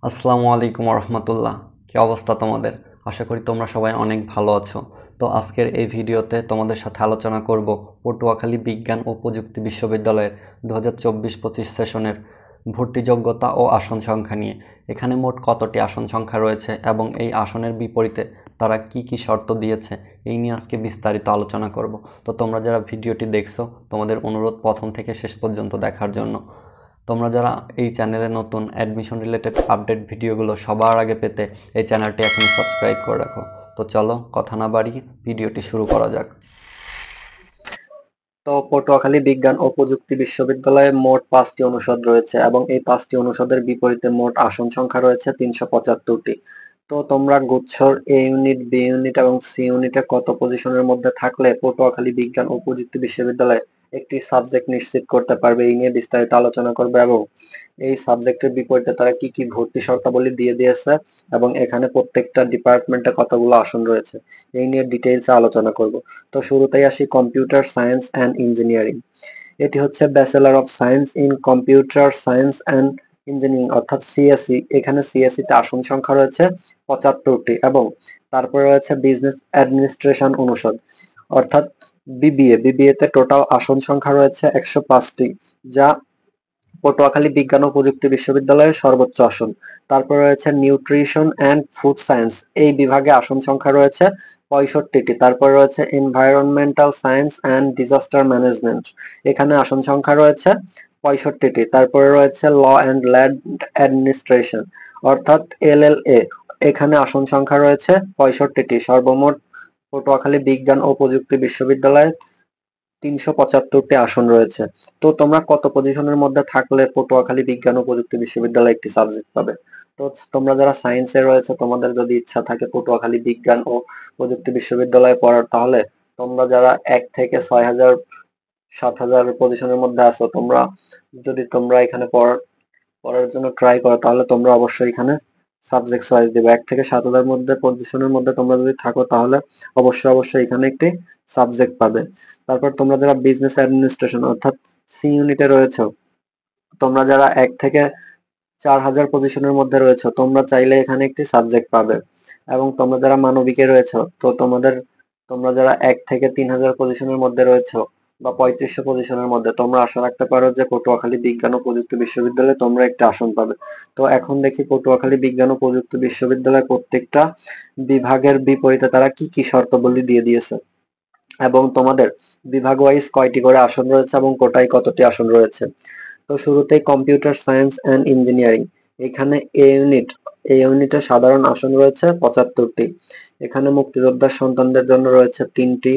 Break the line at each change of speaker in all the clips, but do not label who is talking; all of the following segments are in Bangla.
আসসালামু আলাইকুম রহমতুল্লাহ। কি অবস্থা তোমাদের? আশা করি তোমরা সবাই অনেক ভালো আছো। তো আজকের এই ভিডিওতে তোমাদের সাথে আলোচনা করব পটুয়াখালী বিজ্ঞান ও প্রযুক্তি বিশ্ববিদ্যালয়ের 2024-25 সেশনের ভর্তি যোগ্যতা ও আসন সংখ্যা নিয়ে। এখানে মোট কতটি আসন সংখ্যা রয়েছে এবং এই আসনের বিপরীতে তারা কি কি শর্ত দিয়েছে এই নিয়ে আজকে বিস্তারিত আলোচনা করব। তো তোমরা যারা ভিডিওটি দেখছো, তোমাদের অনুরোধ প্রথম থেকে শেষ পর্যন্ত দেখার জন্য। তোমরা যারা এই চ্যানেলে নতুন, অ্যাডমিশন রিলেটেড আপডেট ভিডিওগুলো সবার আগে পেতে এই চ্যানেলটি এখনই সাবস্ক্রাইব করে রাখো। তো চলো কথা না বাড়িয়ে ভিডিওটি শুরু করা যাক। তো পটুয়াখালী বিজ্ঞান ও প্রযুক্তি বিশ্ববিদ্যালয়ে মোট 5টি অনুষদ রয়েছে এবং এই 5টি অনুষদের বিপরীতে মোট আসন সংখ্যা রয়েছে 375টি। তো তোমরা গুচ্ছর এ ইউনিট, বি ইউনিট এবং সি ইউনিটে কত পজিশনের মধ্যে থাকলে পটুয়াখালী বিজ্ঞান ও প্রযুক্তি বিশ্ববিদ্যালয়ে একটি সাবজেক্ট নিশ্চিত করতে পারবে এই নিয়ে বিস্তারিত আলোচনা করবে এবং এই সাবজেক্টের বিপরীতে তারা কি কি ভর্তি শর্তাবলী দিয়ে দিয়েছে এবং এখানে প্রত্যেকটা ডিপার্টমেন্টে কতগুলো আসন রয়েছে এই নিয়ে ডিটেইলসে আলোচনা করব। তো শুরুতেই আসি কম্পিউটার সায়েন্স অ্যান্ড ইঞ্জিনিয়ারিং। এটি হচ্ছে bachelor of science in computer science and engineering অর্থাৎ সিএসসি। এখানে সিএসসি তে আসন সংখ্যা রয়েছে 75টি এবং তারপরে রয়েছে বিজনেস অ্যাডমিনিস্ট্রেশন অনুষদ অর্থাৎ বিবিএ তে টোটাল আসন সংখ্যা রয়েছে 105টি, যা পটুয়াখালী বিজ্ঞান ও প্রযুক্তি বিশ্ববিদ্যালয়ের সর্বোচ্চ আসন। তারপর রয়েছে নিউট্রিশন অ্যান্ড ফুড সায়েন্স, এই বিভাগে আসন সংখ্যা রয়েছে 65টি। তারপর রয়েছে environmental science and disaster management, এখানে আসন সংখ্যা রয়েছে 65টি। তারপরে রয়েছে ল অ্যান্ড ল্যান্ড অ্যাডমিনিস্ট্রেশন অর্থাৎ এলএলএ, এখানে আসন সংখ্যা রয়েছে 65টি। সর্বমোট পটুয়াখালী বিজ্ঞান ও প্রযুক্তি বিশ্ববিদ্যালয়ে 375টি আসন রয়েছে। তো তোমরা কত পজিশনের মধ্যে থাকলে পটুয়াখালী বিজ্ঞান ও প্রযুক্তি বিশ্ববিদ্যালয়ে একটি সাবজেক্ট পাবে? তো তোমরা যারা সায়েন্সে রয়েছে, তোমাদের যদি ইচ্ছা থাকে পটুয়াখালী বিজ্ঞান ও প্রযুক্তি বিশ্ববিদ্যালয়ে পড়ার, তাহলে তোমরা যারা 1 থেকে 6,000 7,000 পজিশনের মধ্যে আছো, তোমরা এখানে পড়ার জন্য ট্রাই করো, তাহলে তোমরা অবশ্যই এখানে সাবজেক্ট চয়েস দিবে। 1 থেকে 7,000 মধ্যে পজিশনের মধ্যে তোমরা যদি থাকো, তাহলে অবশ্যই এখানে একটি সাবজেক্ট পাবে। তারপর তোমরা যারা বিজনেস অ্যাডমিনিস্ট্রেশন অর্থাৎ সি ইউনিটে রয়েছে, তোমরা যারা 1 থেকে 4,000 পজিশনের মধ্যে রয়েছে, তোমরা চাইলে এখানে একটি সাবজেক্ট পাবে। এবং তোমরা যারা মানবিকে রয়েছে, তোমরা যারা 1 থেকে 3,000 পজিশনের মধ্যে রয়েছে বা 3500 পজিশনের মধ্যে, তোমরা আশা রাখতে পারো যে পটুয়াখালী বিজ্ঞান ও প্রযুক্তি বিশ্ববিদ্যালয়ে তোমরা একটা আসন পাবে। তো এখন দেখি পটুয়াখালী বিজ্ঞান ও প্রযুক্তি বিশ্ববিদ্যালয়ে প্রত্যেকটা বিভাগের বিপরীতে তারা কি কি শর্তাবলী দিয়ে দিয়েছে এবং তোমাদের বিভাগ ওয়াইজ কয়টি করে আসন রয়েছে এবং কোটায় কতটি আসন রয়েছে। তো শুরুতেই কম্পিউটার সায়েন্স অ্যান্ড ইঞ্জিনিয়ারিং, এখানে এ ইউনিটে সাধারণ আসন রয়েছে 75টি। এখানে মুক্তিযোদ্ধার সন্তানদের জন্য রয়েছে 3টি,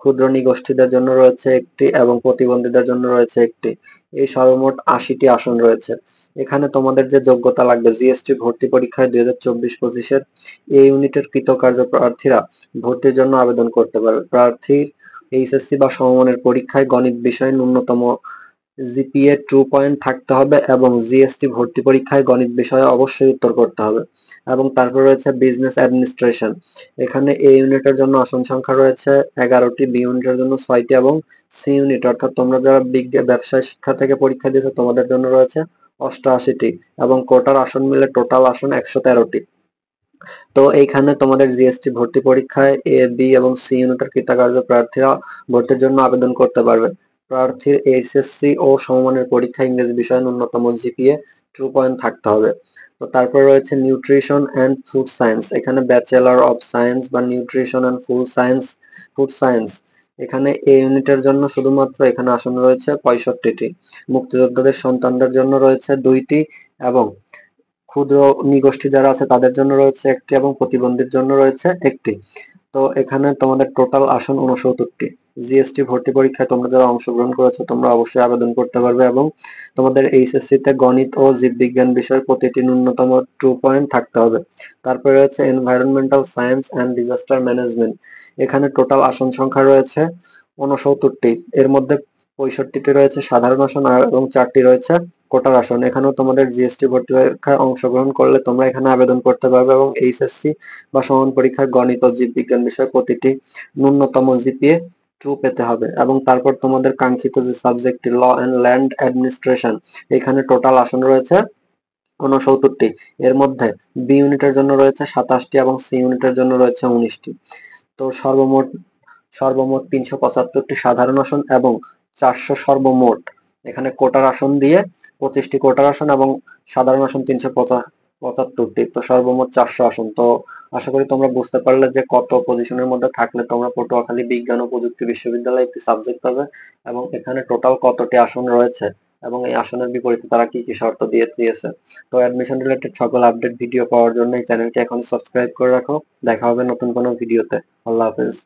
ক্ষুদ্র নিগোষ্ঠীদের জন্য রয়েছে 1টি এবং প্রতিবন্ধীদের জন্য রয়েছে 1টি। এই সর্বমোট 80টি আসন রয়েছে। এখানে তোমাদের যে যোগ্যতা লাগবে, জিএসটি ভর্তি পরীক্ষায় 2024-25-এর এ ইউনিটের কৃতকার্য প্রার্থীরা ভর্তির জন্য আবেদন করতে পারবে। প্রার্থীর এইচএসসি বা সমমানের পরীক্ষায় গণিত বিষয়ে ন্যূনতম জিপিএ 2 পয়েন্ট থাকতে হবে এবং জিএসটি ভর্তি পরীক্ষায় গণিত বিষয়ে অবশ্যই উত্তর করতে হবে। এবং তারপর রয়েছে বিজনেস অ্যাডমিনিস্ট্রেশন, এখানে এ ইউনিটের জন্য আসন সংখ্যা রয়েছে 11টি, বি ইউনিটের জন্য 6টি এবং সি ইউনিট অর্থাৎ তোমরা যারা ব্যবসায় শিক্ষা থেকে পরীক্ষা দিয়েছো, তোমাদের জন্য রয়েছে 88টি এবং কোটার আসন মিলে টোটাল আসন 113টি। তো এইখানে তোমাদের জিএসটি ভর্তি পরীক্ষায় এ, বি এবং সি ইউনিটের কৃতকার্য প্রার্থীরা ভর্তির জন্য আবেদন করতে পারবে। প্রার্থীর এইচএসসি ও সমমানের পরীক্ষায় ইংরেজি বিষয়ে ন্যূনতম জিপিএ 2 পয়েন্ট থাকতে হবে। তো তারপর রয়েছে নিউট্রিশন অ্যান্ড ফুড সায়েন্স, এখানে ব্যাচেলর অফ সায়েন্স বা নিউট্রিশন অ্যান্ড ফুড সায়েন্স, এখানে এ ইউনিটের জন্য শুধুমাত্র এখানে আসন রয়েছে 65টি। মুক্তিযোদ্ধাদের সন্তানদের জন্য রয়েছে 2টি এবং ক্ষুদ্র নিগোষ্ঠী যারা আছে তাদের জন্য রয়েছে 1টি এবং প্রতিবন্ধীর জন্য রয়েছে 1টি। তো এখানে তোমাদের টোটাল আসন 69টি। জিএসটি ভর্তি পরীক্ষায় তোমরা যারা অংশগ্রহণ করেছো, তোমরা অবশ্যই আবেদন করতে পারবে এবং তোমাদের এইচএসসি তে গণিত ও জীববিজ্ঞান বিষয়ের প্রতিটি ন্যূনতম 2 পয়েন্ট থাকতে হবে। তারপরে রয়েছে environmental science and disaster management, এখানে টোটাল আসন সংখ্যা রয়েছে 69টি। এর মধ্যে 65টি রয়েছে সাধারণ আসন এবং 4টি রয়েছে কোটার আসন। এখানেও তোমাদের জিএসটি ভর্তি পরীক্ষায় অংশগ্রহণ করলে তোমরা এখানে আবেদন করতে পারবে এবং এইচএসসি বা সমান পরীক্ষায় গণিত ও জীববিজ্ঞান বিষয়ে প্রতিটি ন্যূনতম জিপিএ 2 পেতে হবে। এবং তারপর তোমাদের কাঙ্ক্ষিত যে সাবজেক্টটি ল অ্যান্ড ল্যান্ড অ্যাডমিনিস্ট্রেশন, এখানে টোটাল আসন রয়েছে 69টি। এর মধ্যে বি ইউনিটের জন্য রয়েছে 27টি এবং সি ইউনিটের জন্য রয়েছে 19টি। তো সর্বমোট 375টি সাধারণ আসন এবং 400 সর্বমোট, এখানে কোটার আসন দিয়ে 25টি কোটার আসন এবং সাধারণ আসন 375টি, তো সর্বমোট 400 আসন। তো আশা করি তোমরা বুঝতে পারলে যে কত পজিশনের মধ্যে থাকলে তোমরা পটুয়াখালী বিজ্ঞান ও প্রযুক্তি বিশ্ববিদ্যালয়ে একটি সাবজেক্ট পাবে এবং এখানে টোটাল কতটি আসন রয়েছে এবং এই আসনের বিপরীতে তারা কি কি শর্ত দিয়েছে। তো অ্যাডমিশন রিলেটেড সকল আপডেট ভিডিও পাওয়ার জন্য এই চ্যানেলটি এখন সাবস্ক্রাইব করে রাখো। দেখা হবে নতুন কোনো ভিডিওতে। আল্লাহ হাফেজ।